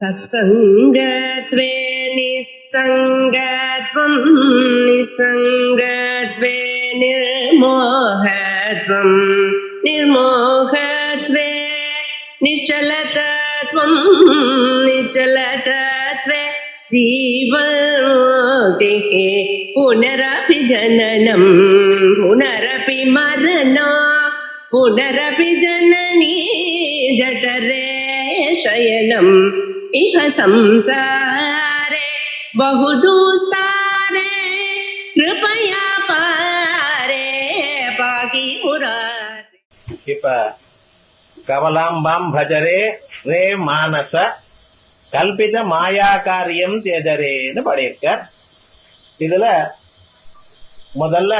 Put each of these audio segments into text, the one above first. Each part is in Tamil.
सत्सङ्गत्वे निस्सङ्गत्वं निस्सङ्गत्वे निर्मोहत्वं निर्मोहत्वे निश्चलतत्वं निश्चलतत्वे जीवन्मुक्तिः पुनरपि जननं पुनरपि मरणं पुनरपि जननी जठरे शयनम् इह संसारे बहुदुस्तारे कृपया पारे पाहि मुरारे. இப்ப கமலாம்பாம் பஜரே ரே மானச கல்பித மாயா காரியம் தேஜரேன்னு பாடியிருக்கார். இதுல முதல்ல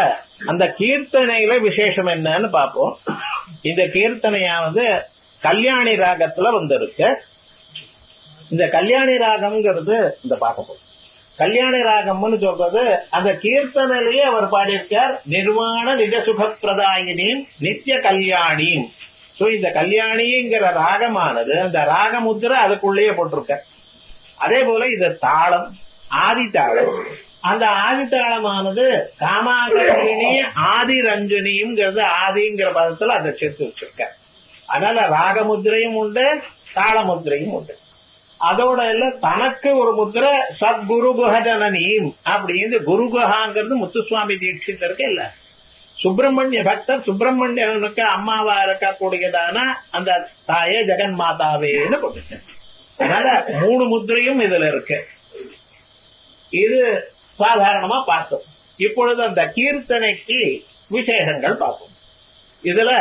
அந்த கீர்த்தனையில விசேஷம் என்னன்னு பார்ப்போம். இந்த கீர்த்தனையாவது கல்யாணி ராகத்துல வந்திருக்கு. இந்த கல்யாணி ராகம்ங்கிறது இந்த பார்க்க கல்யாணி ராகம்னு சொல்றது அந்த கீர்த்தனையிலேயே அவர் பாடியிருக்கார். நிர்வாண நிஜ சுகப்பிரதாயினியும் நித்திய கல்யாணியும். சோ இந்த கல்யாணிங்கிற ராகமானது அந்த ராகமுத்திரை அதுக்குள்ளேயே போட்டிருக்க. அதே போல இது தாளம் ஆதித்தாளம். அந்த ஆதித்தாளமானது காமாகர்ஷினி ஆதி ரஞ்சனிங்கிறது ஆதிங்கிற பதத்துல அதை சேர்த்து வச்சிருக்க. அதனால ராகமுத்திரையும் உண்டு தாளமுத்திரையும் உண்டு. அதோட இல்ல தனக்கு ஒரு முத்திரை சத்குரு குஹஜனனியும் அப்படின்னு குருகுஹாங்கிறது முத்துசுவாமி தீட்சிதருக்கு இல்ல சுப்பிரமணிய பக்தர் சுப்பிரமணியனுக்கு அம்மாவா இருக்கக்கூடியதான அந்த தாயே ஜெகன் மாதாவேன்னு போட்டு. அதனால 3 முத்திரையும் இதுல இருக்கு. இது சாதாரணமா பார்த்தோம். இப்பொழுது அந்த கீர்த்தனைக்கு விசேஷங்கள் பார்ப்போம். இதுல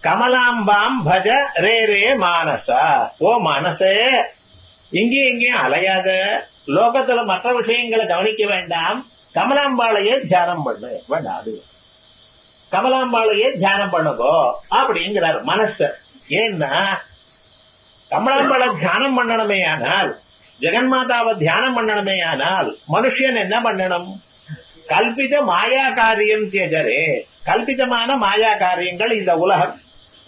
கமலாம்பாம் பஜ ரே ரே மானசா. ஓ மனசே இங்கேயும் இங்கேயும் அலையாத, லோகத்துல மற்ற விஷயங்களை கவனிக்க வேண்டாம், கமலாம்பாளையே தியானம் பண்ணு. வேண்டாம், கமலாம்பாளையே தியானம் பண்ணுதோ அப்படிங்கிறார் மனச. ஏன்னா கமலாம்பாளை தியானம் பண்ணணுமே ஆனால், ஜெகன்மாதாவை தியானம் பண்ணணுமே ஆனால் மனுஷன் என்ன பண்ணணும்? கல்பித மாயா காரியம் தேஜரே. கல்பிதமான மாயா காரியங்கள் இந்த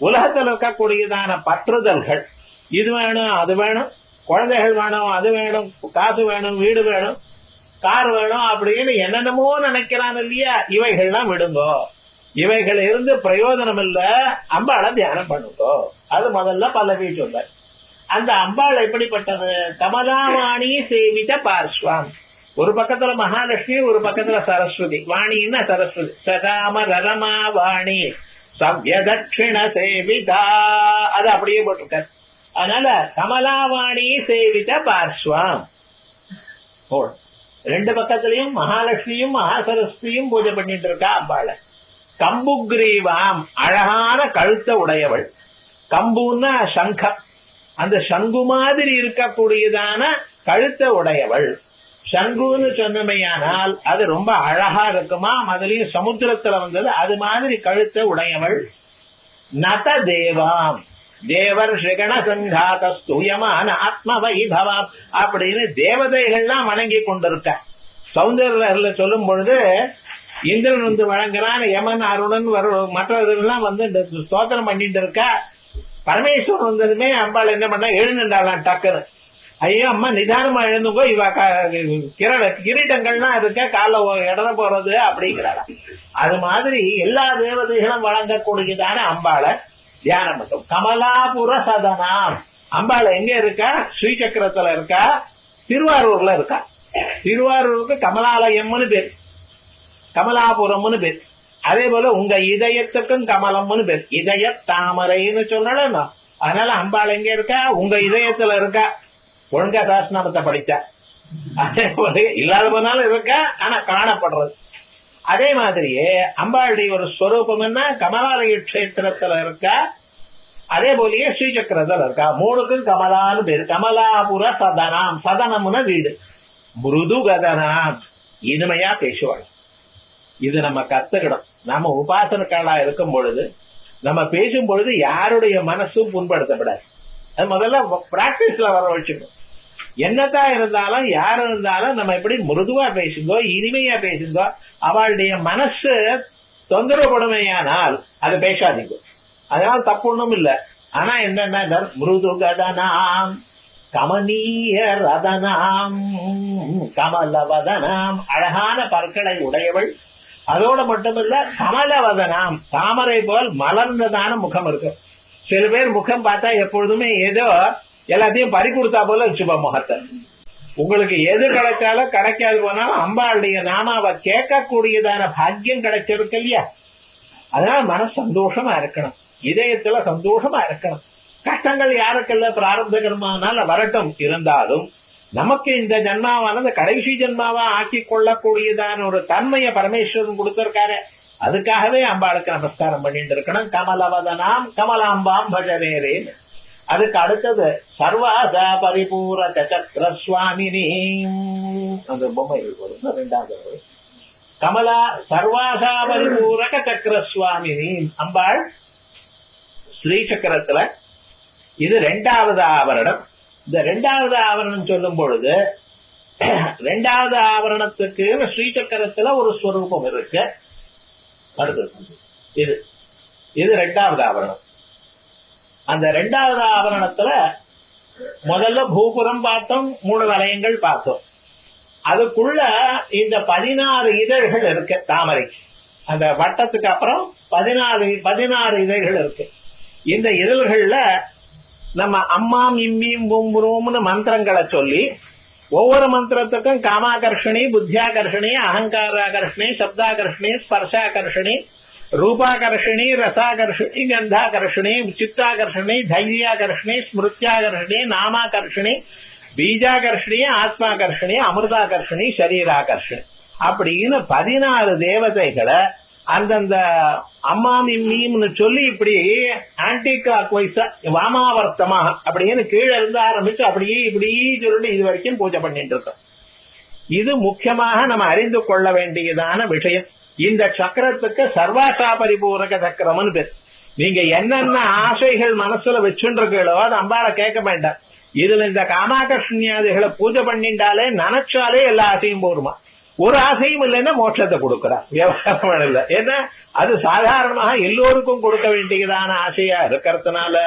உலகத்தில் இருக்கக்கூடியதான பற்றுதல்கள். இது வேணும் அது வேணும், குழந்தைகள் வேணும் அது வேணும், காசு வேணும், வீடு வேணும், கார் வேணும் அப்படின்னு என்னென்னமோ நினைக்கிறான் இல்லையா? இவைகள்லாம் விடுங்கோ. இவைகள் இருந்து பிரயோஜனம் இல்ல. அம்பாளை தியானம் பண்ணுங்கோ. அது முதல்ல பல்லவி சொல்ல. அந்த அம்பாள் எப்படிப்பட்டது? கமலாவாணி சேவித பார்ஸ்வாம். ஒரு பக்கத்துல மகாலட்சுமி, ஒரு பக்கத்துல சரஸ்வதி. வாணின்னா சரஸ்வதி. சகாம ரரமா வாணி சவ்ய தட்சிண சேவிதா. அது அப்படியே போட்டிருக்க. அதனால கமலாவாணி சேவித பார்ஸ்வாம். 2 பக்கத்திலையும் மகாலட்சுமியும் மகாசரஸ்வதியும் பூஜை பண்ணிட்டு இருக்கா அம்பாளை. கம்புக்ரீவாம், அழகான கழுத்த உடையவள். கம்புன்னா சங்கம். அந்த சங்கு மாதிரி இருக்கக்கூடியதான கழுத்த உடையவள். சங்குன்னு சொன்னமையானால் அது ரொம்ப அழகா இருக்குமா, அதுலயும் சமுத்திரத்துல வந்தது, அது மாதிரி கழுத்த உடையவள். நத தேவாம், தேவர் ஸ்ரீகண சங்காத ஸ்தூயமான ஆத்ம வைபவம் அப்படின்னு தேவதைகள்லாம் வணங்கி கொண்டிருக்க. சௌந்தர்ல சொல்லும் பொழுது இந்திரன் வந்து வழங்குறான், யமன் அருணன் மற்றவர்கள்லாம் வந்து ஸ்தோத்திரம் பண்ணிட்டு இருக்கா. பரமேஸ்வரன் வந்ததுமே அம்பாள் என்ன பண்ண, எழுந்துட்டாளாம் டக்குன்னு. ஐயோ அம்மா நிதானமா எழுந்துங்கோ, இவ கிரீட்டங்கள்லாம் இருக்க, கால இடற போறது அப்படிங்கிறாளா. அது மாதிரி எல்லா தேவதைகளும் வழங்கக்கூடியதான அம்பாளை தியானம் மட்டும். கமலாபுர சதனாம். அம்பாள் எங்க இருக்கா? ஸ்ரீசக்கரத்துல இருக்கா, திருவாரூர்ல இருக்கா. திருவாரூருக்கு கமலாலயம்னு பேர், கமலாபுரம்னு பேர். அதே போல உங்க இதயத்துக்கும் கமலம்னு பேர், இதய தாமரைன்னு சொல்லணும். அதனால அம்பாள் எங்க இருக்கா? உங்க இதயத்துல இருக்கா. ஒழுங்கா சாஸ்திரத்தை படிச்சா. அதே போல இல்லாத போனாலும் இருக்கா, ஆனா காணப்படுறது. அதே மாதிரியே அம்பாளுடைய ஒரு ஸ்வரூபம் என்ன? கமலாலய கஷேத்திரத்துல இருக்கா. அதே போலயே ஸ்ரீசக்கரத்துல இருக்கா. 3க்கும் கமலான்னு பேரு. கமலாபுர சதனாம். சதனம்னா வீடு. மிருது கதனாம், இனிமையா பேசுவாள். இது நம்ம கத்துக்கணும். நம்ம உபாசனக்காலா இருக்கும் பொழுது, நம்ம பேசும் பொழுது யாருடைய மனசும் புண்படுத்தப்படாது. அது முதல்ல பிராக்டிஸ்ல வர வச்சுக்கணும். என்னதான் இருந்தாலும் யாரு இருந்தாலும் நம்ம எப்படி மிருதுவா பேசுங்கோ, இனிமையா பேசுங்கோ. அவளுடைய மனசு தொந்தரவுப்படுமையானால் அது பேசாதீங்க. அதனால தப்பு ஒண்ணும் இல்லை. ஆனா என்னன்னா மிருது கதனாம் கமனீய ரதனாம் கமலவதனாம், அழகான பற்களை உடையவள். அதோட மட்டுமில்ல, கமலவதனாம், தாமரை போல் மலர்ந்ததான முகம் இருக்கு. சில பேர் முகம் பார்த்தா எப்பொழுதுமே ஏதோ எல்லாத்தையும் பறி கொடுத்தா போல வச்சுப்பா முகத்தை. உங்களுக்கு எது கிடைச்சாலும் கிடைக்காது போனாலும் அம்பாளுடைய நாமாவை கேட்கக்கூடியதான பாக்கியம் கிடைச்சிருக்கு இல்லையா, அதனால மனசு சந்தோஷமா இருக்கணும், இதயத்துல சந்தோஷமா இருக்கணும். கஷ்டங்கள் யாருக்கல்ல பிராரப்த கர்மானால வரட்டும், இருந்தாலும் நமக்கு இந்த ஜன்மாவானது கடைசி ஜன்மாவா ஆக்கி கொள்ளக்கூடியதான ஒரு தன்மையை பரமேஸ்வரன் கொடுத்திருக்காரு. அதுக்காகவே அம்பாளுக்கு நமஸ்காரம் பண்ணிட்டு இருக்கணும். கமலவதனாம் கமலாம்பாம் பஜரேரே. அதுக்கு அடுத்தது சர்வாசா பரிபூர சக்கர சுவாமினி, அந்த பொம்மை இருக்கு ரெண்டாவது. கமலா சர்வாசா பரிபூரக சக்கர சுவாமினி அம்பாள் ஸ்ரீ சக்கரத்துல. இது ரெண்டாவது ஆவரணம். இந்த ரெண்டாவது ஆவரணம் சொல்லும் பொழுது, ரெண்டாவது ஆவரணத்துக்கு ஸ்ரீசக்கரத்துல ஒரு ஸ்வரூபம் இருக்கு. அடுத்தது இது ரெண்டாவது ஆவரணம். அந்த ரெண்டாவது ஆவரணத்துல முதல்ல பூபுரம் பார்த்தோம், 3 வலயங்கள் பார்த்தோம். அதுக்குள்ள இந்த 16 இதழ்கள் இருக்கு தாமரைக்கு. அந்த வட்டத்துக்கு அப்புறம் 16 இதழ்கள் இருக்கு. இந்த இதழ்கள்ல நம்ம அம்மாம் இம்மீம் பூம்புரோம்னு மந்திரங்களை சொல்லி, ஒவ்வொரு மந்திரத்துக்கும் காமாகர்ஷணி, புத்தியாகர்ஷணி, அகங்காராகர்ஷணி, சப்தாகர்ஷணி, ஸ்பர்ஷாகர்ஷணி, ரூபாகர்ஷணி, ரசாகர்ஷணி, கந்தாகர்ஷணி, சித்தாகர்ஷணி, தைரியாகர்ஷணி, ஸ்மிருத்யாகர்ஷணி, நாமாகர்ஷணி, பீஜாகர்ஷணி, ஆத்மாகர்ஷணி, அமிர்தாகர்ஷணி, சரீராகர்ஷணி அப்படின்னு 16 தேவதைகளை அந்தந்த அம்மாமின்னு சொல்லி இப்படி ஆன்டி கிளாக் வைஸா வாமாவர்த்தமா அப்படின்னு கீழே இருந்து ஆரம்பிச்சு அப்படியே இப்படி சொல்லிட்டு இது வரைக்கும் பூஜை பண்ணிட்டு இருக்கோம். இது முக்கியமாக நம்ம அறிந்து கொள்ள வேண்டியதான விஷயம். இந்த சக்கரத்துக்கு சர்வாசா பரிபூரக சக்கரம்னு பேர். நீங்க என்னென்ன ஆசைகள் மனசுல வச்சுருக்கீங்களோ அது அம்பாளை கேட்க வேண்டாம். இதுல இந்த காமாகர்ஷணியாதிகளை பூஜை பண்ணிட்டாலே நினைச்சாலே எல்லா ஆசையும் போருமா. ஒரு ஆசையும் இல்லைன்னா மோட்சத்தை கொடுக்கிறார், விவகாரம் இல்லை. ஏன்னா அது சாதாரணமாக எல்லோருக்கும் கொடுக்க வேண்டியதான ஆசையா இருக்கிறதுனால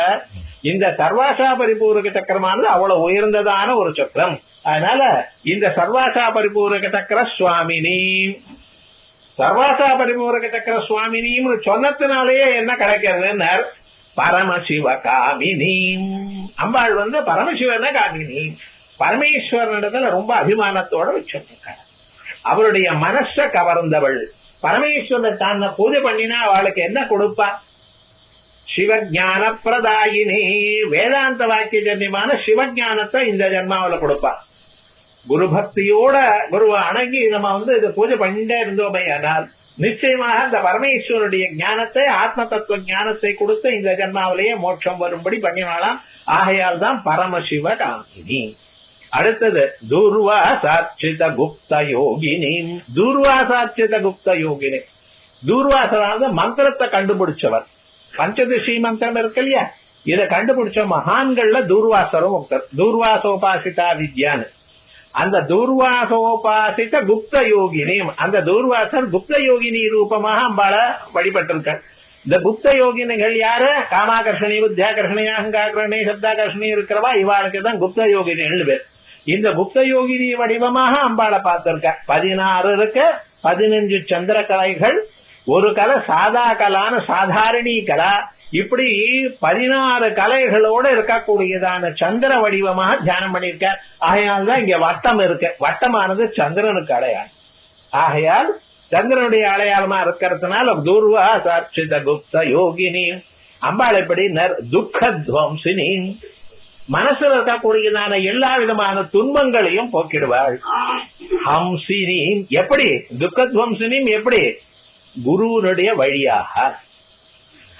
இந்த சர்வாசா பரிபூரக சக்கரமானது அவ்வளவு உயர்ந்ததான ஒரு சக்கரம். அதனால இந்த சர்வாசா பரிபூரக சக்கர சுவாமினி, சர்வாசா பரிபூரக சக்கர சுவாமினின்னு சொன்னதுனாலேயே என்ன கிடைக்கிறதுன்னு, பரமசிவ காமினி. அம்பாள் பரமசிவன காமினி, பரமேஸ்வரனிடத்துல ரொம்ப அபிமானத்தோட வச்சிருக்காங்க. அவருடைய மனச கவர்ந்தவள். பரமேஸ்வரனை தான் பூஜை பண்ணினா அவளுக்கு என்ன கொடுப்பா? சிவஞான பிரதாயினி, வேதாந்த வாக்கிய ஜன்யமான சிவஞானத்தை இந்த ஜன்மாவில கொடுப்பா. குரு பக்தியோட குருவை அணங்கி நம்ம இதை பூஜை பண்ணிட்டே இருந்தோமே ஆனால் நிச்சயமாக இந்த பரமேஸ்வருடைய ஞானத்தை, ஆத்ம தத்துவ ஞானத்தை கொடுத்து இந்த ஜன்மாவிலேயே மோட்சம் வரும்படி பண்ணினாலாம். ஆகையால் தான் பரமசிவ காமினி. அடுத்தது தூர்வாசாட்சித குப்த யோகினி. தூர்வாசாட்சித குப்த யோகினி, தூர்வாசரான மந்திரத்தை கண்டுபிடிச்சவர். பஞ்சதசி மந்திரம் இருக்கு இல்லையா, இதை கண்டுபிடிச்ச மகான்கள்ல தூர்வாசரும் ஒருத்தர். தூர்வாசோபாசிதா வித்யான்னு. அந்த தூர்வாசோபாசித குப்த யோகினி, அந்த தூர்வாசர் குப்த யோகினி ரூபமாக அம்பாள வழிபட்டிருக்கார். இந்த குப்த யோகினிகள் யாரு? காமாகர்ஷணி, புத்தியாகர்ஷணி, அகங்காகர்ஷணி, சப்தாகர்ஷணி இருக்கிறவா, இவாளுக்கு தான் குப்த யோகினிகள் பேர். இந்த குப்த யோகினி வடிவமாக அம்பாளை பார்த்திருக்க. 16 இருக்கு, 15 சந்திர கலைகள், ஒரு கலை சாதா கலான சாதாரணி கலா, இப்படி 16 கலைகளோட இருக்கக்கூடியதான சந்திர வடிவமாக தியானம் பண்ணிருக்க. ஆகையால் தான் இங்க வட்டம் இருக்கு. வட்டமானது சந்திரனுக்கு அடையாளம். ஆகையால் சந்திரனுடைய அடையாளமா இருக்கிறதுனால தூர்வா சாட்சித குப்த யோகினி. அம்பாள் எப்படி துக்கத்வம்சினி, மனசுல இருக்கக்கூடியதான எல்லா விதமான துன்பங்களையும் போக்கிடுவாள். ஹம்சினி, எப்படி துக்கத்வம்சினி, எப்படி குருவனுடைய வழியாக.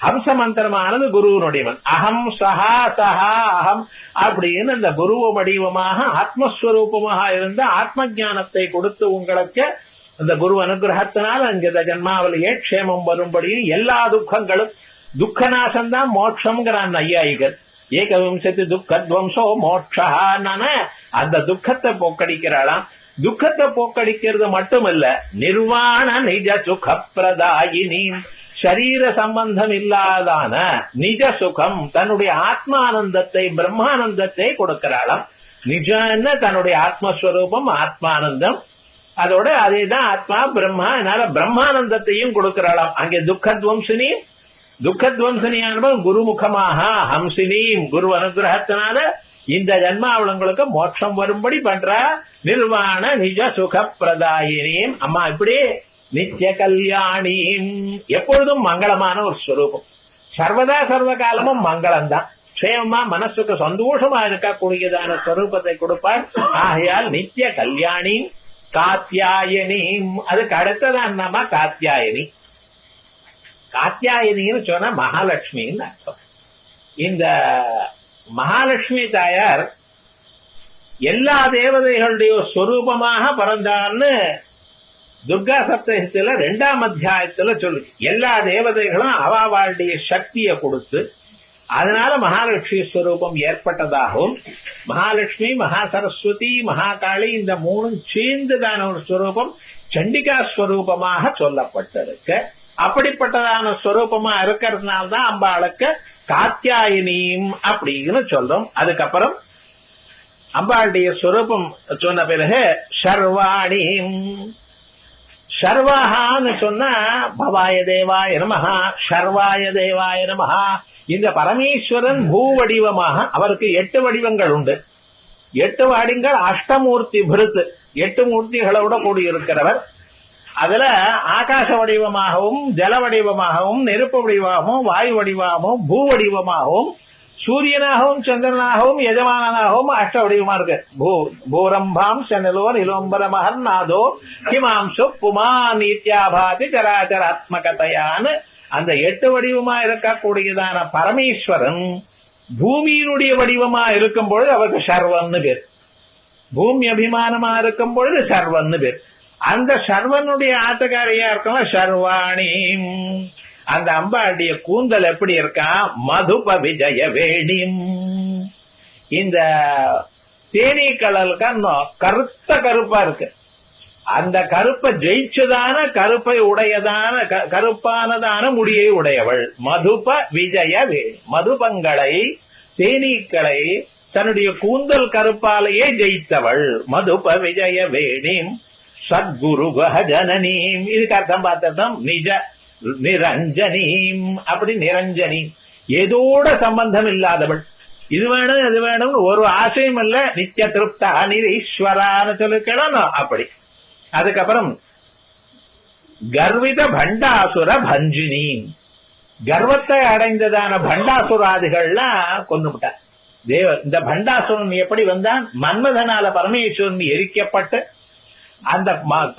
ஹம்ச மந்திரமானது குருவனுடைய அகம் சஹா சஹா அகம் அப்படின்னு அந்த குருவ வடிவமாக ஆத்மஸ்வரூபமாக இருந்த ஆத்ம ஞானத்தை கொடுத்து உங்களுக்கு அந்த குரு அனுகிரகத்தினால் அங்க ஜன்மாவிலேயே க்ஷேமம் வரும்படியும் எல்லா துக்கங்களும் துக்கநாசம்தான் மோட்சம்ங்கிறான் ஐயாயிகர். ஏகவிம்சதி துக்கத்வம்சோ மோட்சா, அந்த துக்கத்தை போக்கடிக்கிறாளாம். துக்கத்தை போக்கடிக்கிறது மட்டுமல்ல, நிர்வாண நிஜ சுக பிரதாயினி, சரீர சம்பந்தம் இல்லாதான நிஜ சுகம், தன்னுடைய ஆத்மானந்தத்தை பிரம்மானந்தத்தை கொடுக்கிறாளாம். நிஜம்னு தன்னுடைய ஆத்மஸ்வரூபம், ஆத்மானந்தம். அதோட அதேதான் ஆத்மா பிரம்மா. அதனால பிரம்மானந்தத்தையும் கொடுக்கிறாளாம். அங்கே துக்கத்வம்சினி, துக்கத்வம்சினியான குருமுகமாக ஹம்சினியும் குரு அனுகிரகத்தினால இந்த ஜன்மாவளங்களுக்கு மோட்சம் வரும்படி பண்றா. நிர்வாண நிஜ சுகப்பிரதாயினியும். அம்மா இப்படி நித்திய கல்யாணியும், எப்பொழுதும் மங்களமான ஒரு ஸ்வரூபம். சர்வதா சர்வ காலமும் மங்களம் தான். க்ஷேமமா மனசுக்கு சந்தோஷமா இருக்கக்கூடியதான ஸ்வரூபத்தை கொடுப்பார். ஆகையால் நித்திய கல்யாணி காத்தியாயனி. அதுக்கு அடுத்ததான் நம்ம காத்தியாயனி. காத்தியாயனின்னு சொன்னா மகாலட்சுமின்னு அர்த்தம். இந்த மகாலட்சுமி தாயார் எல்லா தேவதைகளுடைய ஸ்வரூபமாக பிறந்தான்னு துர்கா சப்தத்துல 2ஆம் அத்தியாயத்துல சொல்லு. எல்லா தேவதைகளும் அவாவாளுடைய சக்தியை கொடுத்து அதனால மகாலட்சுமி ஸ்வரூபம் ஏற்பட்டதாகவும், மகாலட்சுமி, மகா சரஸ்வதி, மகாகாளி இந்த 3 சேர்ந்துதான ஒரு ஸ்வரூபம் சண்டிகா ஸ்வரூபமாக சொல்லப்பட்டிருக்கு. அப்படிப்பட்டதான ஸ்வரூபமா இருக்கிறதுனால்தான் அம்பாளுக்கு காத்தியாயினியும் அப்படின்னு சொல்றோம். அதுக்கப்புறம் அம்பாளுடைய ஸ்வரூபம் சொன்ன பிறகு சர்வாணியும். சர்வாகான்னு சொன்னா பவாய தேவாய நமஹா, சர்வாய தேவாய நமஹா. இந்த பரமேஸ்வரன் பூ வடிவமாக, அவருக்கு 8 வடிவங்கள் உண்டு. 8 வடிவங்கள் அஷ்டமூர்த்தி பிருத்து, 8 மூர்த்திகளோட கூடியிருக்கிறவர். அதுல ஆகாச வடிவமாகவும், ஜல வடிவமாகவும், நெருப்பு வடிவமாகவும், வாயு வடிவமாகவும், பூ வடிவமாகவும், சூரியனாகவும், சந்திரனாகவும், எஜமானனாகவும் அஷ்ட வடிவமா இருக்கு. பூரம்பாம் சனலோ நிலோம்பர மகர்நாதோ ஹிமாம்சு புமா நீத்யாபாதி சராச்சராத்மகதையான்னு அந்த 8 வடிவமா இருக்கக்கூடியதான பரமேஸ்வரன் பூமியினுடைய வடிவமா இருக்கும் பொழுது அவருக்கு சர்வன்னு பேர். பூமி அபிமானமா இருக்கும் பொழுது சர்வன்னு பேர். அந்த சர்வனுடைய ஆட்டக்காரியா இருக்கவங்க சர்வாணி. அந்த அம்பாளுடைய கூந்தல் எப்படி இருக்கா? மதுப விஜய வேணியும். இந்த தேனீ கலலுக்கு கருத்த கருப்பா இருக்கு. அந்த கருப்பை ஜெயிச்சதான, கருப்பை உடையதான, கருப்பானதான முடியை உடையவள் மதுப விஜய வேணி. மதுபங்களை, தேனீக்களை தன்னுடைய கூந்தல் கருப்பாலேயே ஜெயித்தவள் மதுப விஜய வேணிம் சத்குரு ஜனனீம். இதுக்கு அர்த்தம் பார்த்தோம் நிஜ நிரஞ்சனீம். அப்படி நிரஞ்சனி, ஏதோட சம்பந்தம் இல்லாதவள். இது வேணும் அது வேணும் ஒரு ஆசையும் இல்ல, நித்திய திருப்தா நிரீஸ்வரான்னு சொல்லிக்கலாம். அப்படி அதுக்கப்புறம் கர்வித பண்டாசுர பஞ்சினி. கர்வத்தை அடைந்ததான பண்டாசுராதிகள்லாம் கொண்டுவிட்டார் தேவர். இந்த பண்டாசுரன் எப்படி வந்தான்? மன்மதனால பரமேஸ்வரன் எரிக்கப்பட்டு அந்த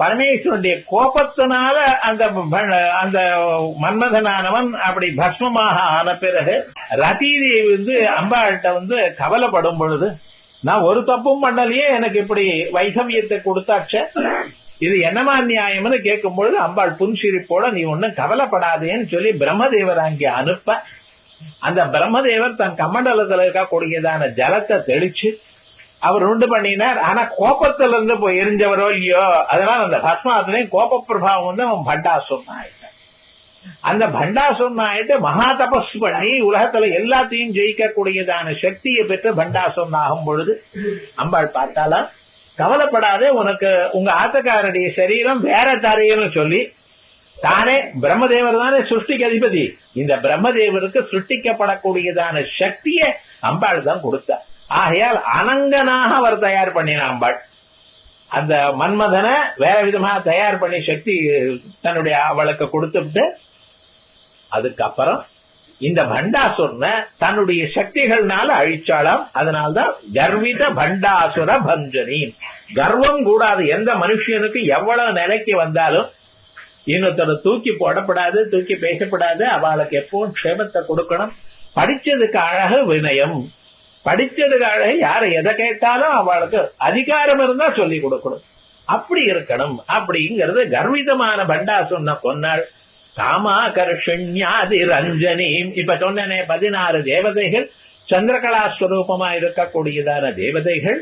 பரமேஸ்வரனுடைய கோபத்தினால அந்த மன்மதனானவன் அப்படி பஸ்மமாக ஆன பிறகு ரதிதேவி அம்பாள்கிட்ட கவலைப்படும் பொழுது, நான் ஒரு தப்பும் பண்ணலையே, எனக்கு இப்படி வைசவியத்தை கொடுத்தாச்ச, இது என்னமா நியாயம்னு கேட்கும் பொழுது அம்பாள் புன்சிரிப்போட நீ ஒன்னும் கவலைப்படாதேன்னு சொல்லி பிரம்மதேவர் அங்கே அனுப்ப, அந்த பிரம்மதேவர் தன் கமண்டலத்தில் இருக்கக்கூடியதான ஜலத்தை தெளிச்சு அவர் உண்டு பண்ணினார். ஆனா கோபத்துல இருந்து போய் எரிஞ்சவரோ இல்லையோ, அதனால அந்த பஸ்மாத்திலையும் கோப பிரபாவம் அவன் பண்டாசுரன் ஆயிட்டான். அந்த பண்டாசுரன் ஆயிட்டு மகா தபஸ் பண்ணி உலகத்துல எல்லாத்தையும் ஜெயிக்கக்கூடியதான சக்தியை பெற்று பண்டாசுரன் ஆகும் பொழுது அம்பாள் பார்த்தாலா, கவலைப்படாதே, உனக்கு உங்க ஆத்தக்காரருடைய சரீரம் வேற தரையன்னு சொல்லி, தானே பிரம்மதேவர் தானே சிருஷ்டிக்கு அதிபதி, இந்த பிரம்மதேவருக்கு சிருஷ்டிக்கப்படக்கூடியதான சக்தியை அம்பாள் தான் கொடுத்தார். ஆகையால் அனங்கனாக அவர் தயார் பண்ணின அம்பாள் அந்த மன்மதனை வேற விதமாக தயார் பண்ணி சக்தி தன்னுடைய அவளுக்கு கொடுத்துட்டு, அதுக்கப்புறம் இந்த பண்டாசுரனை தன்னுடைய சக்திகள்னால அழிச்சாலாம். அதனால்தான் கர்வித பண்டாசுர பஞ்சனி. கர்வம் கூடாது. எந்த மனுஷனுக்கு எவ்வளவு நிலைக்கு வந்தாலும் இன்னொருத்தர தூக்கி போடப்படாது, தூக்கி பேசப்படாது. அவளுக்கு எப்பவும் க்ஷேமத்தை கொடுக்கணும். படிச்சதுக்கு அழகு வினயம், படிச்சதுக்கு அழகு யாரை எதை கேட்டாலும் அவளுக்கு அதிகாரம் இருந்தா சொல்லி கொடுக்கணும். அப்படி இருக்கணும். அப்படிங்கிறது கர்விதமான பண்டாசுரனை கொன்னாள். காமாகர்ஷண்யாதி ரஞ்சனீம். இப்ப சொன்னனே 16 தேவதைகள், சந்திரகலாஸ்வரூபமா இருக்கக்கூடியதான தேவதைகள்.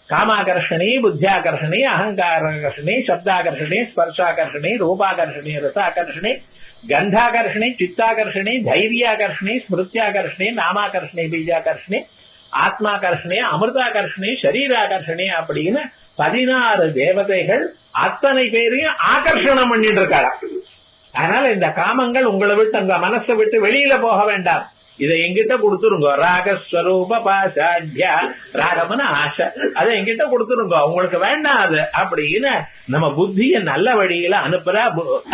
காமாகர்ஷணி, புத்தியாகர்ஷணி, அகங்காரகர்ஷணி, சப்தாகர்ஷணி, ஸ்பர்ஷாகர்ஷணி, ரூபாகர்ஷணி, ரசாகர்ஷணி, கந்தாகர்ஷணி, சித்தாகர்ஷணி, தைரியாகர்ஷணி, ஸ்மிருத்தியாகர்ஷணி, நாமாகர்ஷணி, பீஜாகர்ஷணி, ஆத்மாகர்ஷணி, அமிர்தாகர்ஷணி, சரீராகர்ஷணி அப்படின்னு 16 தேவதைகள் அத்தனை பேரையும் ஆகர்ஷணம் பண்ணிட்டு இருக்காங்க. அதனால இந்த காமங்கள் உங்களை விட்டு உங்க மனசை விட்டு வெளியில போக வேண்டாம். இதை எங்கிட்ட கொடுத்துருங்க. ராகஸ்வரூப பாசாட்யா, ராகம்னு ஆசை, அதை எங்கிட்ட கொடுத்துருங்க, உங்களுக்கு வேண்டாம் அது அப்படின்னு நம்ம புத்திய நல்ல வழியில அனுப்புறா.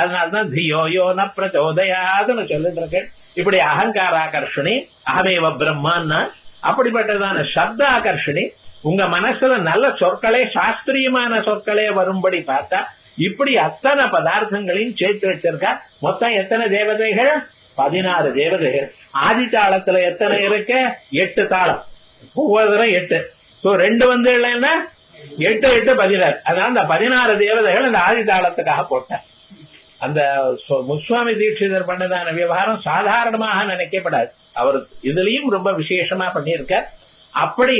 அதனால்தான் தியோயோ ந பிரச்சோதயாதுன்னு சொல்லிட்டு இருக்கேன். இப்படி அகங்காராகர்ஷணி, அகமேவ பிரம்மான்னா அப்படிப்பட்டதான சப்த ஆகர்ஷணி, உங்க மனசுல நல்ல சொற்களே, சாஸ்திரியமான சொற்களே வரும்படி பார்த்தா இப்படி அத்தனை பதார்த்தங்களையும் சேர்த்து வச்சிருக்கா. மொத்தம் எத்தனை தேவதைகள்? 16 தேவதைகள். ஆதி தாளத்துல எத்தனை இருக்கு? 8 தாளம், ஒவ்வொரு 8. 2 வந்து இல்லைன்னா 8 8 16. அதனால அந்த 16 தேவதைகள் அந்த ஆதி தாளத்துக்காக போட்டார். அந்த முஸ்வாமி தீட்சிதர் பண்ணதான விவகாரம் சாதாரணமாக நினைக்கப்படாது. அவர் இதுலயும் ரொம்ப விசேஷமா பண்ணியிருக்க. அப்படி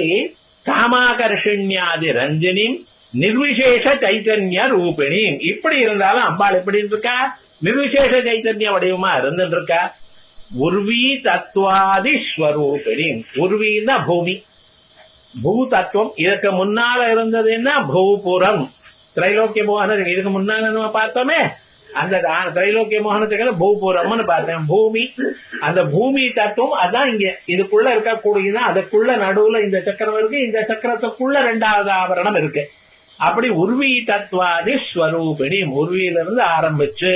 காமாகர்ஷண்யாதி ரஞ்சினிம் நிர்விசேஷ சைத்தன்ய ரூபிணியும், இப்படி இருந்தாலும் அம்பாள் எப்படி இருக்கா? நிர்விசேஷ சைத்தன்ய வடிவமா இருந்துட்டு இருக்கா. உர்வி தத்துவாதி ஸ்வரூபிணியும், உர்வின்னா பூமி, பூ தத்துவம். இதற்கு முன்னால இருந்ததுன்னா பூபுரம், திரைலோக்கிய மோகனம். இதுக்கு முன்னால நம்ம பார்த்தோமே அந்த திரைலோக்கிய மோகனத்துக்கு பூபுரம்னு பார்த்தேன். பூமி, அந்த பூமி தத்துவம் அதான் இங்க இதுக்குள்ள இருக்கக்கூடியதான். அதுக்குள்ள நடுவுல இந்த சக்கரம் இருக்கு, இந்த சக்கரத்துக்குள்ள 2வது ஆவரணம் இருக்கு. அப்படி உர்வி தத்துவாதி ஸ்வரூபிணி, உர்வியிலிருந்து ஆரம்பிச்சு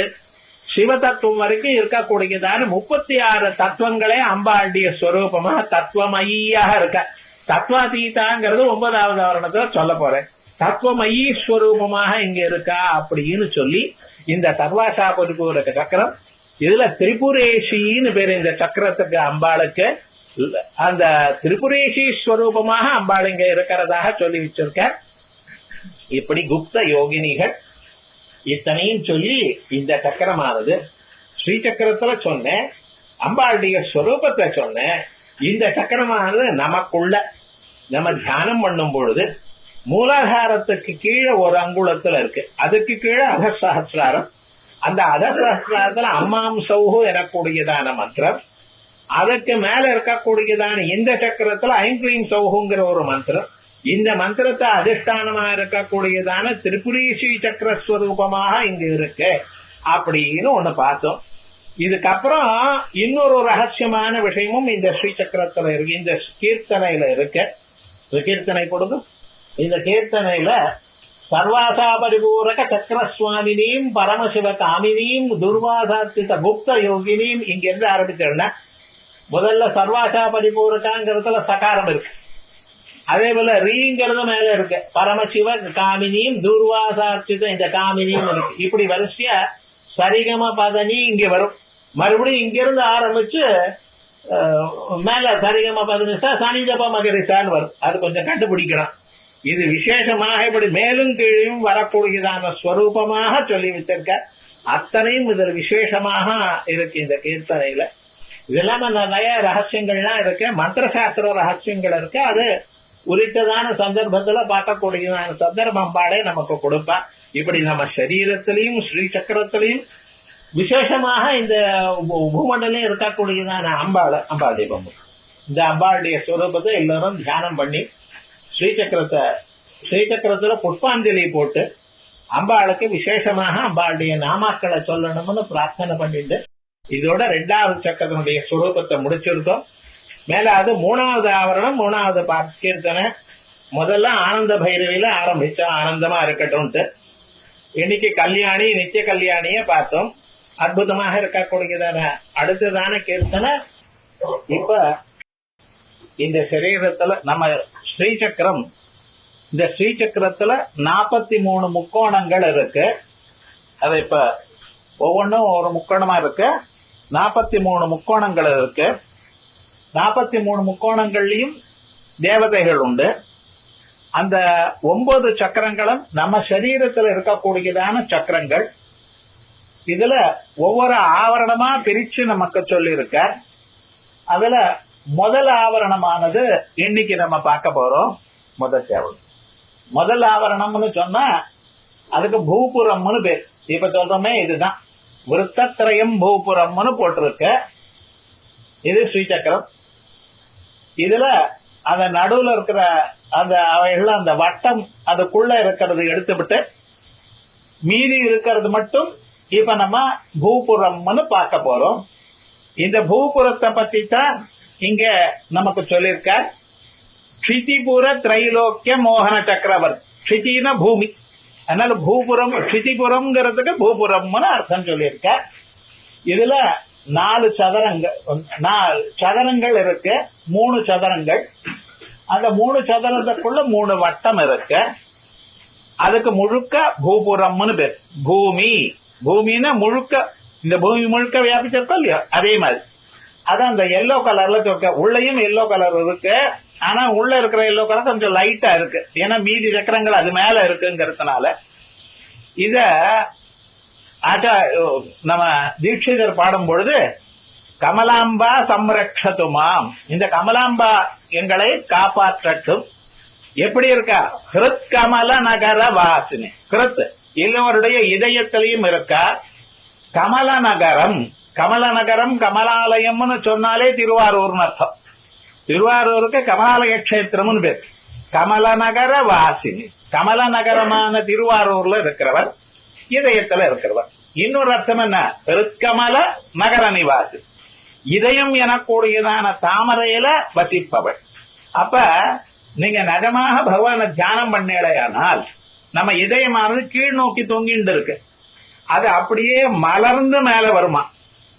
சிவ தத்துவம் வரைக்கும் இருக்கக்கூடியதான 36 தத்துவங்களே அம்பாளுடைய ஸ்வரூபமா தத்துவமயியாக இருக்க. தத்துவாதீதாங்கிறது 9வது ஆவரணத்துல சொல்ல போறேன். தத்துவமயி ஸ்வரூபமாக இங்க இருக்கா அப்படின்னு சொல்லி இந்த சர்வாசா பரிபூரக சக்கரம், இதுல திரிபுரேஷின்னு பேரு இந்த சக்கரத்துக்கு அம்பாளுக்கு. அந்த திரிபுரேஷி ஸ்வரூபமாக அம்பாள் இங்க இருக்கிறதாக சொல்லி வச்சிருக்க. இப்படி குப்த யோகினிகள் இத்தனையும் சொல்லி இந்த சக்கரமானது ஸ்ரீ சக்கரத்துல சொன்னேன், அம்பாளுடைய ஸ்வரூபத்தை சொன்னேன். இந்த சக்கரமானது நமக்குள்ள நம்ம தியானம் பண்ணும் பொழுது மூலாதாரத்துக்கு கீழே ஒரு அங்குலத்துல இருக்கு, அதுக்கு கீழே அகசஹஸ்ராரம். அந்த அகசஹஸ்ராரத்துல அம்மாம் சௌஹு எனக்கூடியதான மந்திரம், அதுக்கு மேல இருக்கக்கூடியதான இந்த சக்கரத்துல ஐங்கிரீம் சௌஹுங்கிற ஒரு மந்திரம். இந்த மந்திரத்தை அதிஷ்டானமா இருக்கக்கூடியதான திரிபுரீஷி சக்கரஸ்வரூபமாக இங்க இருக்கு அப்படின்னு ஒண்ணு பார்த்தோம். இதுக்கப்புறம் இன்னொரு ரகசியமான விஷயமும் இந்த ஸ்ரீ சக்கரத்துல இருக்கு, இந்த கீர்த்தனையில இருக்கு. கீர்த்தனை கொடுங்க. இந்த கீர்த்தனையில சர்வாசா பரிபூரக சக்கரஸ்வாமினியும் பரமசிவ காமினியும் துர்வாசாத்தித குப்த யோகினியும் இங்க இருந்து ஆரம்பிச்சோம்னா முதல்ல சர்வாசா பரிபூரகாங்கிறதுல சகாரம் இருக்கு, அதே போல ரீங்கிறது மேல இருக்கு, பரமசிவ காமினியும் துர்வாசார்த்தித இந்த காமினியும் இருக்கு. இப்படி வரிசையா சரிகம பதனி இங்க வரும். மறுபடியும் இங்க இருந்து ஆரம்பிச்சு மேல சரிகம பதனிசா சனிஜப மகரிசான்னு வரும். அது கொஞ்சம் கண்டுபிடிக்கணும். இது விசேஷமாக இப்படி மேலும் கீழும் வரக்கூடியதான ஸ்வரூபமாக சொல்லி வச்சிருக்க. அத்தனையும் இதில் விசேஷமாக இருக்கு இந்த கீர்த்தனையில. இதெல்லாம் நிறைய ரகசியங்கள்லாம் இருக்கு, மந்திர சாஸ்திர ரகசியங்கள் இருக்கு. அது உரித்ததான சந்தர்ப்பத்துல பார்க்கக்கூடியதான சந்தர்ப்பம் அம்பாளே நமக்கு கொடுப்பா. இப்படி நம்ம சரீரத்திலையும் ஸ்ரீ சக்கரத்திலையும் விசேஷமாக இந்த பூமண்டலையும் இருக்கக்கூடியதான அம்பாள் தீபம். இந்த அம்பாளுடைய ஸ்வரூபத்தை எல்லாரும் தியானம் பண்ணி ஸ்ரீசக்கரத்துல புஷ்பாஞ்சலி போட்டு அம்பாளுக்கு விசேஷமாக அம்பாளுடைய நாமாக்களை சொல்லணும்னு பிரார்த்தனை பண்ணிட்டு இதோட 2வது சக்கரத்தினுடைய ஸ்வரூபத்தை முடிச்சிருக்கோம். மேல அது 3வது ஆவரணம், 3வது கீர்த்தனை. முதல்ல ஆனந்த பைரவியில ஆரம்பிச்சோம், ஆனந்தமா இருக்கட்டும்ட்டு. இன்னைக்கு கல்யாணி நித்திய கல்யாணிய பார்த்தோம். அற்புதமாக இருக்கக்கூடியதான அடுத்ததான கீர்த்தனை. இப்ப இந்த சரீரத்துல நம்ம ஸ்ரீசக்கரம், இந்த ஸ்ரீசக்கரத்துல 43 முக்கோணங்கள் இருக்கு. அது இப்ப ஒவ்வொன்றும் ஒரு முக்கோணமா இருக்கு. 43 முக்கோணங்கள் இருக்கு. 43 முக்கோணங்கள்லயும் தேவதைகள் உண்டு. அந்த 9 சக்கரங்களும் நம்ம சரீரத்துல இருக்கக்கூடியதான சக்கரங்கள். இதுல ஒவ்வொரு ஆவரணமா பிரிச்சு நமக்கு சொல்லி இருக்க. அதுல முதல் ஆவரணமானது இன்னைக்கு நம்ம பார்க்க போறோம். முதல் ஆவரணம்னு சொன்னா அதுக்கு பூபுரம்னு பேர். இப்ப சொல்றோமே இதுதான் விருத்தத்ரயம் பூபுரம்னு போட்டிருக்க. இது ஸ்ரீசக்கரம். இதுல அந்த நடுவுல இருக்கிற அந்த அவைகள் அந்த வட்டம் அதுக்குள்ள இருக்கிறது எடுத்துவிட்டு மீதி இருக்கிறது மட்டும் இப்ப நம்ம பூபுரம்னு பார்க்க போறோம். இந்த பூபுரத்தை பத்தி தான் இங்க நமக்கு சொல்லியிருக்க. க்ஷிதிபுர திரைலோக்கிய மோகன சக்கரவர்த்தி. க்ஷிதினா பூமி, அதனால பூபுரம் க்ஷிதிபுரம்ங்கிறதுக்கு பூபுரம்னு அர்த்தம் சொல்லியிருக்க. இதுல 4 சதுரங்கள் இருக்கு, 3 சதுரங்கள். அந்த 3 சதுரத்துக்குள்ள 3 வட்டம் இருக்கு. அதுக்கு முழுக்க பூபுரம்னு பேர். பூமின்னா முழுக்க, இந்த பூமி முழுக்க வியாபிச்சிருக்கோம் இல்லையா, அதே மாதிரி. அதான் அந்த எல்லோ கலர்ல சொல்ற. உள்ளயும் எல்லோ கலர் இருக்கு, ஆனா உள்ள இருக்கிற எல்லோ கலர் கொஞ்சம் லைட்டா இருக்கு, ஏன்னா மீதி சக்கரங்கள் அது மேல இருக்குங்கிறதுனால. இத நம்ம தீட்சிதர் பாடும் பொழுது கமலாம்பா சம்ரக்ஷதுமாம், இந்த கமலாம்பா எங்களை காப்பாற்றட்டும். எப்படி இருக்கா? கிருத் கமல நகர வாசினி. கிருத் எல்லோருடைய இதயத்திலையும் இருக்கா. கமல நகரம், கமல நகரம் கமலாலயம்னு சொன்னாலே திருவாரூர்னு அர்த்தம். திருவாரூருக்கு கமலாலய கஷேத்திரம்னு பேர். கமல நகர வாசினி, கமல நகரமான திருவாரூர்ல இருக்கிறவர், இதயத்துல இருக்கிறவர். இன்னொரு அர்த்தம் என்ன? திருக்கமல நகர நிவாசி, இதயம் எனக்கூடியதான தாமரையில வசிப்பவள். அப்ப நீங்க நிஜமாக பகவான தியானம் பண்ணலையானால் நம்ம இதயமானது கீழ் நோக்கி தொங்கிட்டு இருக்கு, அது அப்படியே மலர்ந்து மேல வருமா.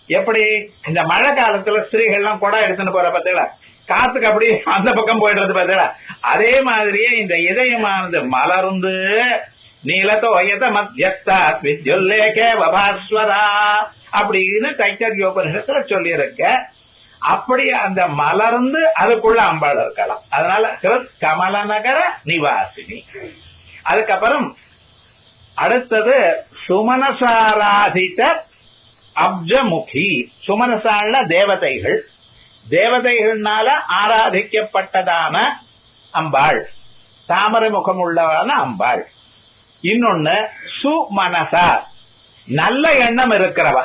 எப்படி இந்த மழை காலத்துல ஸ்திரீகள்லாம் குடம் எடுத்துன்னு போற பார்த்தீங்களா, காத்துக்கு அப்படியே அந்த பக்கம் போயிடுறது பார்த்தீங்களா, அதே மாதிரியே இந்த இதயமானது மலர்ந்து நீலத்தோ ஒயத மத்தியஸ்தா வித்யுல்லேகே வபாஸ்வரா அப்படின்னு தைத்தரியோபனிஷத்துல சொல்லி இருக்க. அப்படி அந்த மலர்ந்து அதுக்குள்ள அம்பாள் இருக்கலாம். அதனால கமல நகர நிவாசினி. அதுக்கப்புறம் அடுத்தது சுமனசாராதித அப்ஜமுகி. சுமனசால தேவதைகள், தேவதைகள்னால ஆராதிக்கப்பட்டதான அம்பாள், தாமரை முகம் உள்ளவான அம்பாள். இன்னொன்னு சுமனசா, நல்ல எண்ணம் இருக்கிறவ.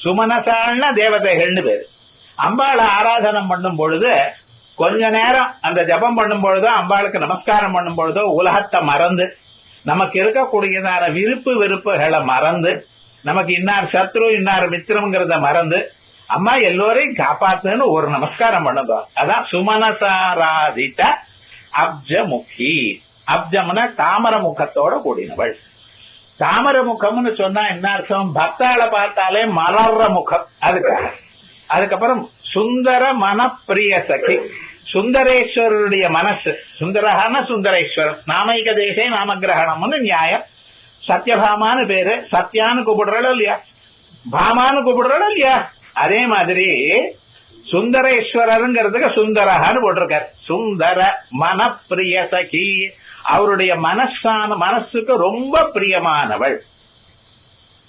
சுமனசால்னா தேவதைகள்னு பேரு. அம்பாளை ஆராதனம் பண்ணும் பொழுது கொஞ்ச நேரம் அந்த ஜபம் பண்ணும் பொழுதோ அம்பாளுக்கு நமஸ்காரம் பண்ணும் பொழுதோ உலகத்தை மறந்து, நமக்கு இருக்கக்கூடியதான விருப்பு வெறுப்புகளை மறந்து, நமக்கு இன்னார் சத்ரு இன்னார் மித்திரம்ங்கிறத மறந்து, அம்மா எல்லோரையும் காப்பாத்துன்னு ஒரு நமஸ்காரம் பண்ணுங்க. அதான் சுமனசாராதித்த அப்ஜமுகி. அப்ஜம்னா தாமர முகத்தோட கூடினவள். தாமர முகம்னு சொன்னா என்ன அர்த்தம்? பக்தாளை பார்த்தாலே மலர்ற முகம். அதுக்கப்புறம் சுந்தர மனப்பிரிய சகி, சுந்தரேஸ்வரருடைய மனசு. சுந்தரஹான சுந்தரேஸ்வரன், நாமைக தேசே நாமகிரகணம்னு நியாயம். சத்யபாமான்னு பேரு, சத்யான்னு கூப்பிடுறோம் இல்லையா, பாமான்னு கூப்பிடுறோம் இல்லையா, அதே மாதிரி சுந்தரேஸ்வரருங்கிறதுக்கு சுந்தரஹான்னு போட்டிருக்காரு. சுந்தர மனப்பிரிய சகி, அவருடைய மனசுக்கு ரொம்ப பிரியமானவள்.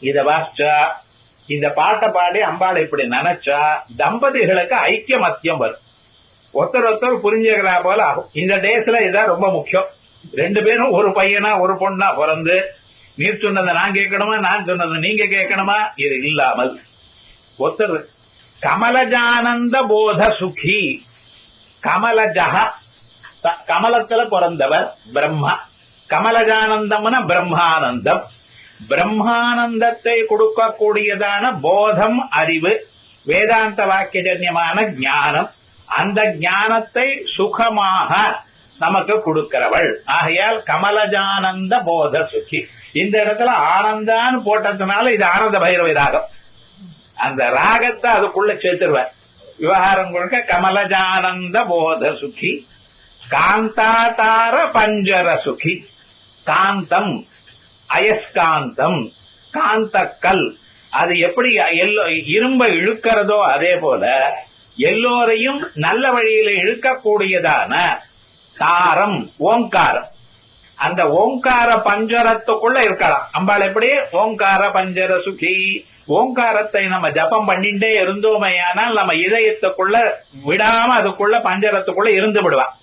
இத வாசிச்சா, இந்த பாட்டை பாடி அம்பாளை இப்படி நினைச்சா தம்பதிகளுக்கு ஐக்கியமத்தியம் வரும். ஒருத்தர் புரிஞ்சுக்கிறா போல ஆகும். இந்த டேஸ்ல இதான் ரொம்ப முக்கியம். 2 பேரும் ஒரு பையனா ஒரு பொண்ணா பிறந்து, நீர் சொன்னதை நான் கேட்கணுமா, நான் சொன்னதை நீங்க கேட்கணுமா, இது இல்லாமல் ஒருத்தர் கமலஜானந்த போத சுகி. கமலஜக, கமலத்துல பிறந்தவர் பிரம்மா. கமலஜானந்தம்னா பிரம்மானந்தம். பிரம்மானந்தத்தை கொடுக்கக்கூடியதான போதம், அறிவு, வேதாந்த வாக்கியஜன்யமான ஞானம். அந்த ஞானத்தை சுகமாக நமக்கு கொடுக்கிறவள். ஆகையால் கமலஜானந்த போத சுகி. இந்த இடத்துல ஆனந்தான்னு போட்டதுனால இது ஆனந்த பைரவி ராகம். அந்த ராகத்தை அதுக்குள்ள சேர்த்துருவார். விவகாரம் கொடுக்க கமலஜானந்த போத சுகி. காந்தாதார பஞ்சர சுகி. காந்தம் அயஸ்காந்தம், காந்தக்கல், அது எப்படி இரும்பை இழுக்கிறதோ அதே போல எல்லோரையும் நல்ல வழியில இழுக்கக்கூடியதான தாரம் ஓங்காரம். அந்த ஓங்கார பஞ்சரத்துக்குள்ள இருக்கலாம் அம்பாள். எப்படி ஓங்கார பஞ்சர சுகி. ஓங்காரத்தை நம்ம ஜபம் பண்ணிட்டே இருந்தோமையானால் நம்ம இதயத்துக்குள்ள விடாம அதுக்குள்ள பஞ்சரத்துக்குள்ள இருந்து விடுவான்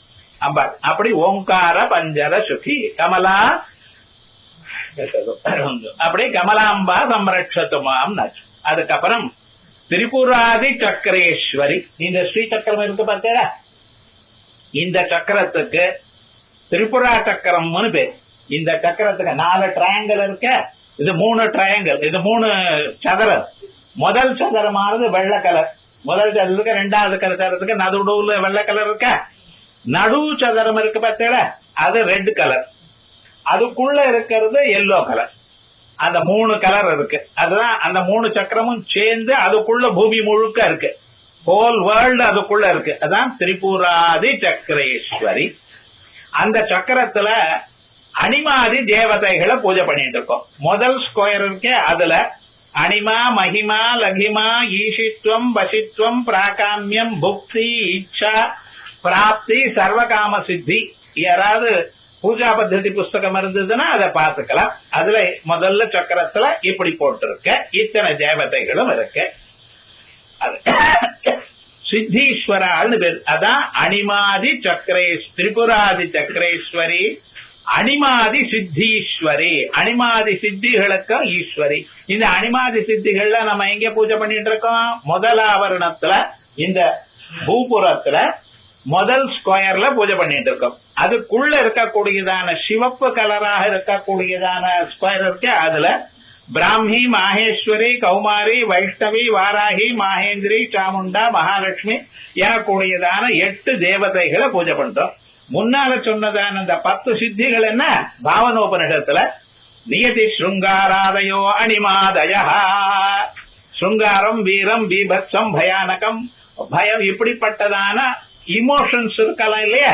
அம்பாள். அப்படி ஓங்கார பஞ்சர சுகி கமலா, அப்படி கமலாம்பா சம்ரட்சத்துமாம். அதுக்கப்புறம் திரிபுராதி சக்கரேஸ்வரி. இந்த ஸ்ரீ சக்கரம் இருக்கு பார்த்தா, இந்த சக்கரத்துக்கு திரிபுரா சக்கரம்னு பேர். இந்த சக்கரத்துக்கு 4 ட்ரையாங்கிள் இருக்க, இது 3 ட்ரையாங்கிள், இது 3 சதுரம். முதல் சதுரமானது வெள்ளை கலர், முதல் சதுரத்துக்கு 2வது சதுரத்துக்கு நடுவுல வெள்ளை கலர் இருக்க, நடு சதுரம் இருக்கு பார்த்தீங்களா, அது ரெட் கலர், அதுக்குள்ள இருக்கிறது எல்லோ கலர். அந்த 3 கலர் இருக்கு, அதுதான் அந்த 3 சக்கரமும் சேர்ந்து அதுக்குள்ள பூமி முழுக்க இருக்கு, ஹோல் வேர்ல்டு அதுக்குள்ள இருக்கு. அதான் திரிபுராதி சக்கரேஸ்வரி. அந்த சக்கரத்துல அனிமாதி தேவதைகளை பூஜை பண்ணிட்டு இருக்கோம். முதல் ஸ்கொயர் இருக்கே, அதுல அனிமா, மகிமா, லகிமா, ஈஷித்வம், வசித்வம், பிராகாமியம், புக்தி, இச்சா, பிராப்தி, சர்வகாம சித்தி. யாராவது பூஜா பத்தி புஸ்தகம் இருந்ததுன்னா அதை பார்த்துக்கலாம். அதுல முதல்ல சக்கரத்துல இப்படி போட்டிருக்க இத்தனை தேவதைகளும் இருக்கு. சித்தீஸ்வரான்னு பேர். அதான் அனிமாதி திரிபுராதி சக்கரேஸ்வரி, அனிமாதி சித்தீஸ்வரி. அனிமாதி சித்திகளுக்கும் ஈஸ்வரி. இந்த அனிமாதி சித்திகள்ல நம்ம எங்க பூஜை பண்ணிட்டு இருக்கோம்? முதல் ஆவரணத்துல, இந்த பூபுரத்துல முதல் ஸ்கொயர்ல பூஜை பண்ணிட்டு இருக்கோம். அதுக்குள்ள இருக்கக்கூடியதான சிவப்பு கலராக இருக்கக்கூடியதான ஸ்கொயர் இருக்கு, அதுல பிராமி, மாகேஸ்வரி, கௌமாரி, வைஷ்ணவி, வாராகி, மாகேந்திரி, சாமுண்டா, மகாலட்சுமி எனக்கூடியதான 8 தேவதைகளை பூஜை பண்றோம். முன்னால சொன்னதான அந்த 10 சித்திகள் என்ன? பாவனோபனிஷத்துல நியதி ஸ்ருங்காராதயோ அனிமாதயா. ஸ்ருங்காரம், வீரம், பீபத்சம், பயானகம், பயம், இப்படிப்பட்டதான இமோஷன்ஸ் இருக்கலாம் இல்லையா,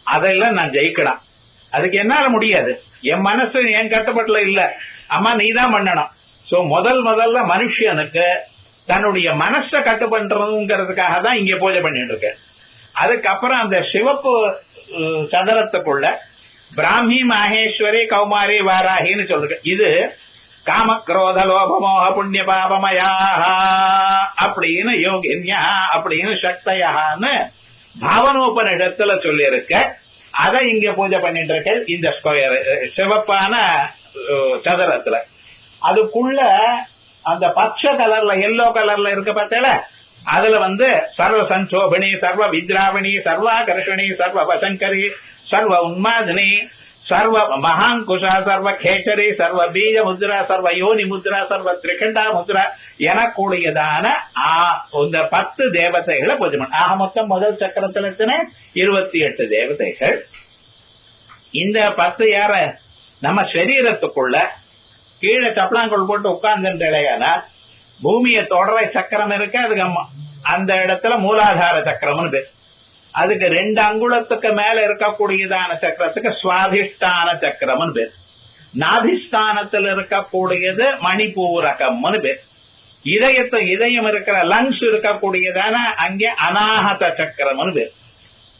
அதெல்லாம் நான் ஜெயிக்கலாம். அதுக்கு என்னால முடியாது, என் மனசு என் கட்டுப்பாட்டுல இல்ல, அம்மா நீ தான் பண்ணணும். சோ முதல்ல மனுஷனுக்கு தன்னுடைய மனசை கட்டு பண்றதுங்கிறதுக்காக தான் இங்க பூஜை பண்ணிட்டு இருக்கேன். அதுக்கப்புறம் அந்த சிவப்பு சதுரத்துக்குள்ள பிராமி, மாகேஸ்வரி, கௌமாரி, வாராகின்னு சொல்றது. இது காம, குரோத, லோபமோக, புண்ணிய, பாபமயா அப்படின்னு யோகின்யா அப்படின்னு சக்தயான்னு பாவனோபனிடத்துல சொல்லி இருக்க. அதை இங்க பூஜை பண்ணிட்டு இருக்க இந்த ஸ்கொயர் சிவப்பான சதுரத்துல. அதுக்குள்ள அந்த பச்சை கலர்ல, எல்லோ கலர்ல இருக்க பார்த்தல, அதுல சர்வ சஞ்சோபிணி, சர்வ வித்ராவிணி, சர்வாகர்ஷணி, சர்வ வசங்கரி, சர்வ உன்மாதினி, சர்வ மகாங்குஷா, சர்வ கேச்சரி, சர்வ பீஜ முத்ரா, சர்வ யோனி முத்ரா, சர்வ திரிகண்டா முத்ரா எனக்கூடியதான இந்த 10 தேவதைகளை பூஜை பண்ண. ஆக மொத்தம் முதல் சக்கரத்துல 28 தேவதைகள். இந்த 10 யார? நம்ம சரீரத்துக்குள்ள கீழே சப்பலாங்கோல் போட்டு உட்கார்ந்துன்னா பூமியை தொடர சக்கரம் இருக்கு, அதுக்கு அந்த இடத்துல மூலாதார சக்கரம்னு பேர். அதுக்கு 2 அங்குலத்துக்கு மேல இருக்கக்கூடியதான சக்கரத்துக்கு சுவாதிஷ்டான சக்கரம்னு பேர். நாதிஸ்தானத்தில் இருக்கக்கூடியது மணிபூரகம்னு பேர். இதயம் இருக்கிற லங்ஸ் இருக்கக்கூடியதான அங்கே அநாகத சக்கரம்னு பேர்.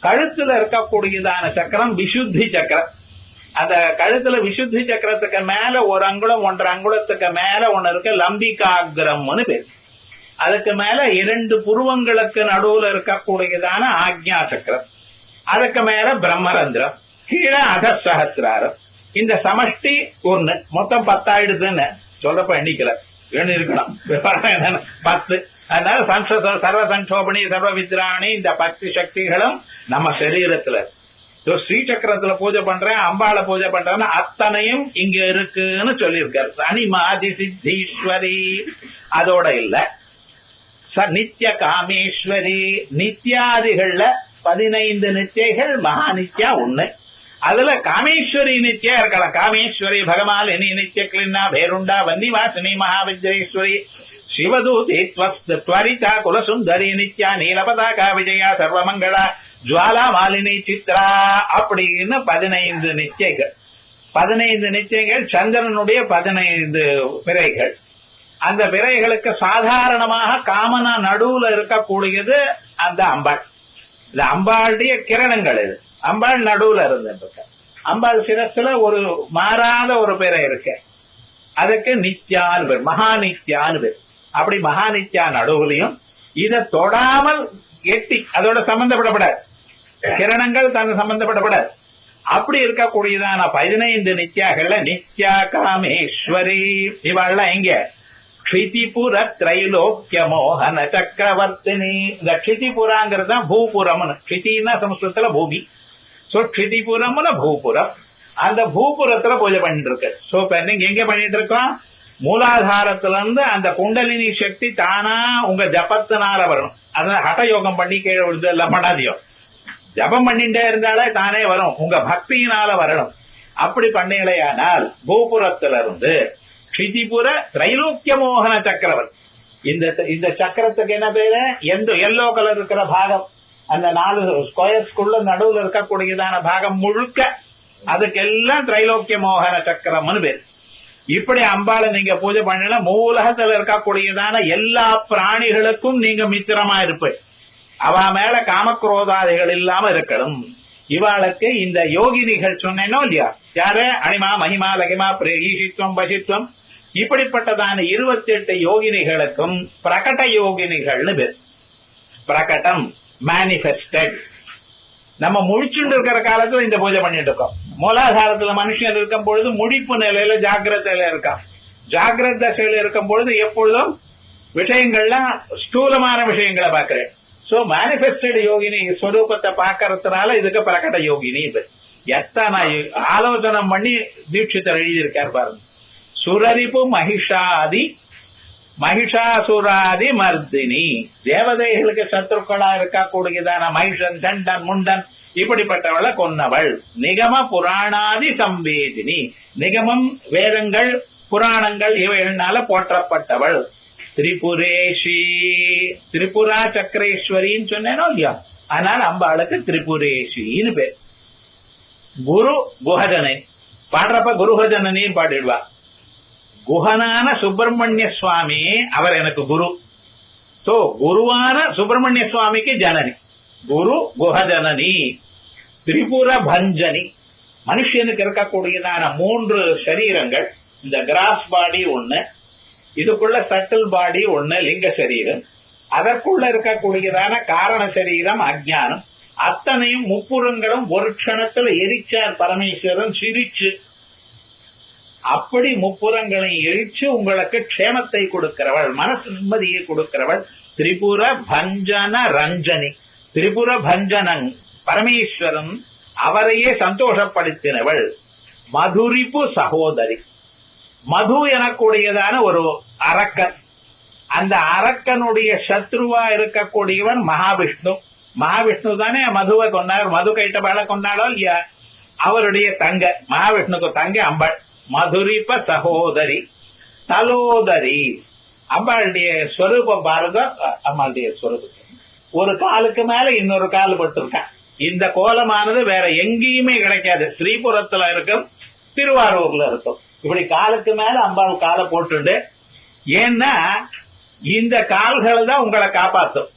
கழுத்துல இருக்கக்கூடியதான சக்கரம் விசுத்தி சக்கரம். அந்த கழுத்துல விசுத்தி சக்கரத்துக்கு மேல 1 அங்குலம் 1.5 அங்குலத்துக்கு மேல ஒண்ணு இருக்கு, லம்பிகாகிரம்னு பேர். அதுக்கு மேல 2 புருவங்களுக்கு நடுவுல இருக்கக்கூடியதான ஆக்ஞா சக்கரம். அதுக்கு மேல பிரம்மரந்திரம், கீழே அதசஹசிராரம். இந்த சமஷ்டி 1 மொத்தம் 10 ஆயிடுதுன்னு சொல்றப்ப எண்ணிக்கல, இருக்கணும் 10. அதனால சர்வ சங்கோபணி, சர்வ வித்ராணி, இந்த 10 சக்திகளும் நம்ம சரீரத்துல. ஸ்ரீசக்கரத்துல பூஜை பண்றேன், அம்பாளை பூஜை பண்றேன்னா அத்தனையும் இங்க இருக்குன்னு சொல்லியிருக்காரு. அனிமாதி சித்தீஸ்வரி அதோட இல்ல, நித்ய காமேஸ்வரி. நித்யாதிகள்ல 15 நித்தியைகள், மகா நித்யா 1. அதுல காமேஸ்வரி நித்யா இருக்கலாம். காமேஸ்வரி பகமாலினி, நித்ய கிளின்னா, பேருண்டா, வன்னிவாசினி, மகாவித்யேஸ்வரி, சிவதூதி, த்வரிதா, குலசுந்தரி, நித்யா, நீலபதாகா, விஜயா, சர்வமங்களா, ஜுவாலா, மாலினி, சித்ரா அப்படின்னு 15 நித்தியைகள். 15 நித்தியங்கள் சந்திரனுடைய 15 பிறைகள். அந்த பிறைகளுக்கு சாதாரணமாக காமனா நடுவுல இருக்கக்கூடியது அந்த அம்பாள். இந்த அம்பாளுடைய கிரணங்கள் இது. அம்பாள் நடுவுல இருந்துட்டு அம்பாள் சிரஸ்ல ஒரு மாறாத ஒரு பிறை இருக்கு, அதுக்கு நித்யான்னு பேர், மகா நித்யான்னு பேர். அப்படி மகா நித்யா நடுவுலையும் இதை தொடாமல் எட்டி அதோட சம்பந்தப்படப்படாது, கிரணங்கள் தன் சம்பந்தப்படப்படாது. அப்படி இருக்கக்கூடியதான 15 நித்யாகள்ல நித்யா காமேஸ்வரி இவாள்லாம் எங்க? க்ஷிதிபுர திரைலோக்கிய மோகன சக்கரவர்த்தினி. இந்த க்ஷிதிபுராங்கிறது தான் பூபுரம்னு. க்ஷிதின்னா சமஸ்கிருதத்துல பூமி. சோ க்ஷிதிபுரம்னு பூபுரம். அந்த பூபுரத்துல பூஜை பண்ணிட்டு இருக்கு. சோ இப்ப நீங்க எங்க பண்ணிட்டு இருக்கோம்? மூலாதாரத்துல இருந்து அந்த குண்டலினி சக்தி தானா உங்க ஜபத்தினால வரணும். அதனால ஹடயோகம் பண்ணி கீழே விழுது எல்லாம் பண்ணாதியோ. ஜபம் பண்ணிட்டே இருந்தாலே தானே வரும், உங்க பக்தியினால வரணும். அப்படி பண்ணலையானால் பூபுரத்திலிருந்து க்ஷிதிபுர திரைலோக்கிய மோகன சக்கரவர்த்தி. இந்த சக்கரத்துக்கு என்ன பேரு? எல்லோ கலர் இருக்கிற பாகம், அந்த 4 ஸ்கொயர்ஸ்குள்ள நடுவுல இருக்கக்கூடியதான பாகம் முழுக்க அதுக்கெல்லாம் திரைலோக்கிய மோகன சக்கரம்னு பேர். இப்படி அம்பாளை நீங்க பூஜை பண்ணல மூலகத்துல இருக்கக்கூடியதான எல்லா பிராணிகளுக்கும் நீங்க மித்திரமா இருப்ப. அவ மேல காமக்ரோதாதிகள் இல்லாம இருக்கணும். இவாளுக்கு இந்த யோகினிகள் சொன்னேனோ இல்லையா, யாரு? அனிமா மகிமா லகிமா ஈஷித்வம் பசித்வம் இப்படிப்பட்டதான 28 யோகினிகளுக்கும் பிரகட யோகினிகள்னு பேர். பிரகடம் மேனிபெஸ்டட். நம்ம முழிச்சுட்டு இருக்கிற காலத்துல இந்த பூஜை பண்ணிட்டு இருக்கோம். மூலாதாரத்துல மனுஷன் இருக்கும் பொழுது முழிப்பு நிலையில ஜாகிரதையில இருக்கான். ஜாகிரத தசையில இருக்கும் பொழுது எப்பொழுதும் விஷயங்கள்லாம் ஸ்தூலமான விஷயங்களை பாக்குறேன். சோ மேனிபெஸ்டட் யோகினி ஸ்வரூபத்தை பாக்கறதுனால இதுக்கு பிரகட யோகினி. இது எத்தனை ஆலோசனை பண்ணி தீட்சிதர் எழுதியிருக்கார் பாருங்க. சுரரிப்பு மகிஷாசுராதி மர்தினி. தேவதைகளுக்கு சத்ருக்களா இருக்கக்கூடியதான மகிஷன், சண்டன், முண்டன் இப்படிப்பட்டவளை கொன்னவள். நிகம புராணாதி சம்பேதினி. நிகமம் வேதங்கள் புராணங்கள் இவைகள்னால போற்றப்பட்டவள். திரிபுரேஷி. திரிபுரா சக்கரேஸ்வரின்னு சொன்னேனோ இல்லையா, அதனால அம்பாளுக்கு திரிபுரேஷின்னு பேர். குரு குஹஜனை பாடுறப்ப குருஹஜனனின்னு பாடிடுவா. குஹனான சுப்பிரமணிய சுவாமி அவர் எனக்கு குரு. சோ குருவான சுப்பிரமணிய சுவாமிக்கு ஜனனி. குரு குஹஜனனி. திரிபுர பஞ்சனி. மனுஷனுக்கு இருக்கக்கூடியதான 3 சரீரங்கள். இந்த கிராஸ் பாடி ஒண்ணு, இதுக்குள்ள சட்டில் பாடி ஒண்ணு லிங்க சரீரம், அதற்குள்ள இருக்கக்கூடியதான காரண சரீரம் அஜ்ஞானம். அத்தனையும் முப்புறங்களும் ஒரு க்ஷணத்துல எரிச்சார் பரமேஸ்வரன் சிரிச்சு. அப்படி முப்புறங்களை எரிச்சு உங்களுக்கு க்ஷேமத்தை கொடுக்கிறவள், மனசு நிம்மதியை கொடுக்கிறவள் திரிபுர பஞ்சன ரஞ்சனி. திரிபுர பஞ்சனன் பரமேஸ்வரன் அவரையே சந்தோஷப்படுத்தினவள். மதுரிப்பு சகோதரி. மது எனக்கூடியதான ஒரு அரக்கன். அந்த அரக்கனுடைய சத்ருவா இருக்கக்கூடியவன் மகாவிஷ்ணு. மகாவிஷ்ணு தானே மதுவை கொண்டார். மது கைட்ட பாட கொண்டாடோ இல்லையா, அவருடைய தங்க மகாவிஷ்ணுக்கு தங்க அம்பாள். மதுரிப்ப சகோதரி. தலோதரி. அம்பாளுடைய ஸ்வரூபம் பாருங்க. அம்பாளுடைய ஸ்வரூபம் ஒரு காலுக்கு மேல இன்னொரு கால் பட்டிருக்கான். இந்த கோலமானது வேற எங்கேயுமே கிடைக்காது. ஸ்ரீபுரத்துல இருக்கும், திருவாரூர்ல இருக்கும். இப்படி காலுக்கு மேல அம்பாள் காலை போட்டுண்டு. ஏன்னா இந்த கால்களை தான் உங்களை காப்பாற்றும்.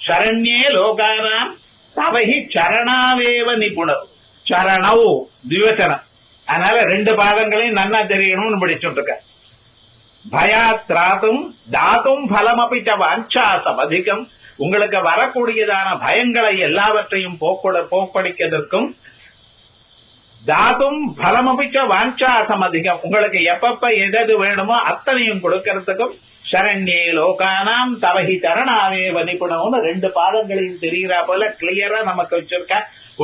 சரண்யே லோகானாம் தவகி சரணாவேவ நிபுணர். சரணவ் திவசனம். அதனால 2 பாதங்களையும் நன்னா தெரியணும்னு படிச்சுட்டு. பயாத்ராத்தும் தாத்தும் பலமபிச்ச வாஞ்சாசம் அதிகம். உங்களுக்கு வரக்கூடியதான பயங்களை எல்லாவற்றையும் போக்கடிக்கிறதுக்கும் தாத்தும் பலமபிச்ச வாஞ்சாசம் அதிகம். உங்களுக்கு எப்பப்ப எது வேணுமோ அத்தனையும் கொடுக்கறதுக்கும் சரண்யே லோகானாம் தவகி சரணாவேவ நிபுணம்னு 2 பாதங்களையும் தெரிகிறா போல கிளியரா நமக்கு வச்சிருக்க.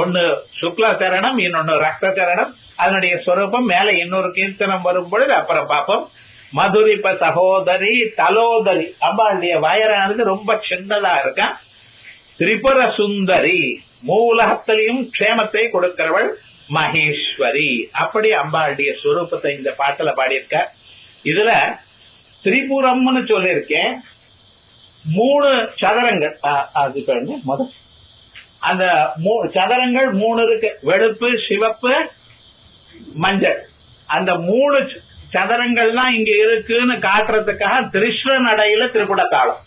ஒன்னு சுக்ல சரணம், இன்னொன்னு ரக்த சரணம். அதனுடைய ஸ்வரூபம் மேல இன்னொரு கீர்த்தனம் வரும் பொழுது அப்புறம் பார்ப்போம். மதுரிப்ப சகோதரி தலோதரி. அம்பாளுடைய வயரானது ரொம்ப சின்னதா இருக்கா. திரிபுர சுந்தரி. மூலகத்திலையும் க்ஷேமத்தை கொடுக்கிறவள் மகேஸ்வரி. அப்படி அம்பாளுடைய ஸ்வரூபத்தை இந்த பாட்டுல பாடியிருக்க. இதுல திரிபுரம்னு சொல்லியிருக்கேன். 3 சதுரங்கள். அது முதல் அந்த சதுரங்கள் 3 இருக்கு. வெளுப்பு, சிவப்பு, மஞ்சள். அந்த 3 சதுரங்கள் தான் இங்க இருக்குன்னு காட்டுறதுக்காக திரிஸ்ர நடையில திரிபுட தாளம்.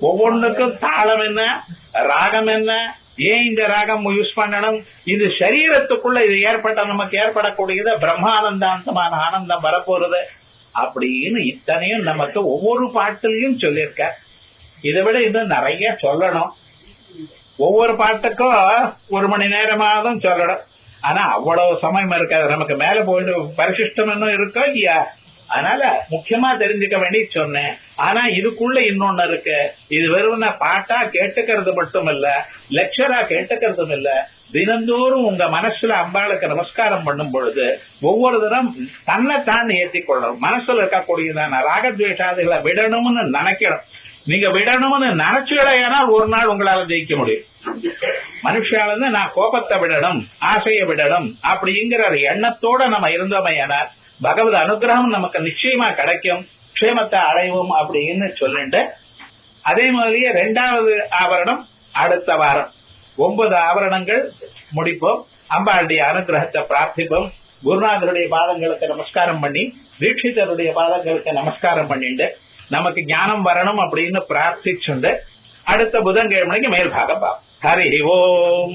ஒவ்வொன்றுக்கும் தாளம் என்ன, ராகம் என்ன, ஏன் இந்த ராகம் யூஸ் பண்ணணும், இது சரீரத்துக்குள்ள இது நமக்கு ஏற்படக்கூடியது பிரம்மானந்தாந்தமான ஆனந்தம் வரப்போறது அப்படின்னு இத்தனையும் நமக்கு ஒவ்வொரு பாட்டிலையும் சொல்லியிருக்க. இதை விட இன்னும் நிறைய சொல்லணும். ஒவ்வொரு பாட்டுக்கும் 1 மணி நேரமாதான் சொல்லணும். ஆனா அவ்வளவு சமயம் இருக்காது. நமக்கு மேல போயிட்டு பரிசிஷ்டம் இன்னும் இருக்கோ இல்லையா, அதனால முக்கியமா தெரிஞ்சுக்க வேண்டி சொன்னேன். ஆனா இதுக்குள்ள இன்னொன்னு இருக்கு. இது வெறும் பாட்டா கேட்டுக்கிறது மட்டும் இல்ல, லெக்சரா கேட்டுக்கிறதும் இல்ல. தினந்தோறும் உங்க மனசுல அம்பாளுக்கு நமஸ்காரம் பண்ணும் பொழுது ஒவ்வொரு தினம் தன்னைத்தான் ஏற்றிக் கொள்ளணும். மனசுல இருக்கக்கூடியதான ராகத்வேஷாதிகளை விடணும்னு நினைக்கணும். நீங்க விடணும்னு நினைச்சுடையானா ஒரு நாள் உங்களால ஜெயிக்க முடியும். மனுஷால நான் கோபத்தை விடணும், ஆசையை விடணும் அப்படிங்கிற ஒரு எண்ணத்தோட நம்ம இருந்தோமையானால் பகவத் அனுகிரகம் நமக்கு நிச்சயமா கிடைக்கும், க்ஷேமத்தை அடைவோம் அப்படின்னு சொல்லிட்டு, அதே மாதிரியே 2வது ஆவரணம் அடுத்த வாரம் 9 ஆவரணங்கள் முடிப்போம். அம்பாளுடைய அனுகிரகத்தை பிரார்த்திப்போம். குருநாதருடைய பாதங்களுக்கு நமஸ்காரம் பண்ணி, தீட்சிதருடைய பாதங்களுக்கு நமஸ்காரம் பண்ணிட்டு நமக்கு ஞானம் வரணும் அப்படின்னு பிரார்த்திச்சுண்டு அடுத்த புதன்கிழமைக்கு மேல்பாக பார்ப்போம். ஹரி ஓம்.